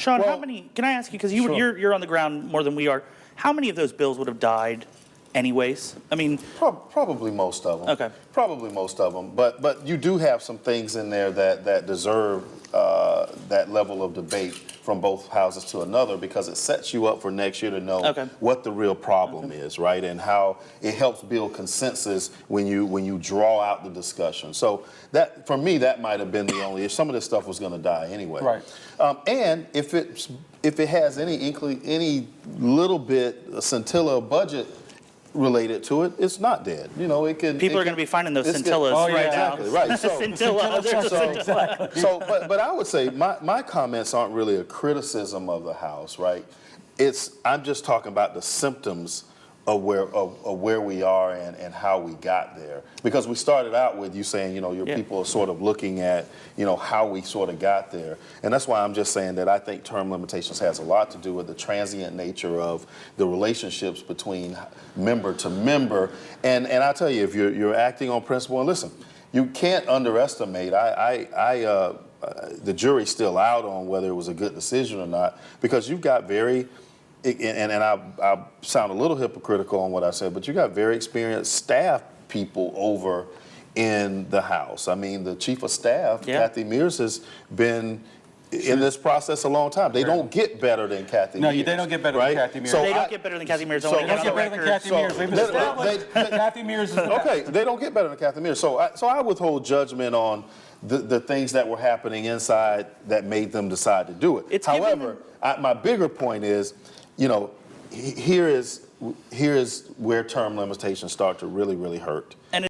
Sean, how Well, many, can I ask you, because Sure. you're on the ground more than we are, how many of those bills would have died anyways? I mean, Probably most of them. Okay. Probably most of them. But you do have some things in there that deserve that level of debate from both houses to another, because it sets you up for next year to know Okay. what the real problem is, right? And how it helps build consensus when you draw out the discussion. So that, for me, that might have been the only issue. Some of this stuff was going to die anyway. Right. And if it has any little bit, a scintilla of budget related to it, it's not dead. You know, it can. people are going to be finding those it's good. scintillas Oh, yeah, right exactly, now. right. So- Scintilla, there's a scintilla. So, but I would say my comments aren't really a criticism of the House, right? I'm just talking about the symptoms of where we are and how we got there. Because we started out with you saying, you know, your Yeah. people are sort of looking at, you know, how we sort of got there. And that's why I'm just saying that I think term limitations has a lot to do with the transient nature of the relationships between member to member. And I tell you, if you're acting on principle, and listen, you can't underestimate. The jury's still out on whether it was a good decision or not, because you've got and I sound a little hypocritical on what I said, but you got very experienced staff people over in the House. I mean, the chief of staff, Yeah. Kathy Mears, has been in this process a long time. They don't get better than Kathy No, Mears. they don't get better right? than Kathy Mears. So They I- don't get better than Kathy Mears. I so- want to They get don't on get the better than record. Kathy Mears. We've established that Kathy Mears is the best. Okay, they don't get better than Kathy Mears. So I withhold judgment on the things that were happening inside that made them decide to do it. It's given However, my bigger point is, you know, here is where term limitations start to really, really hurt. And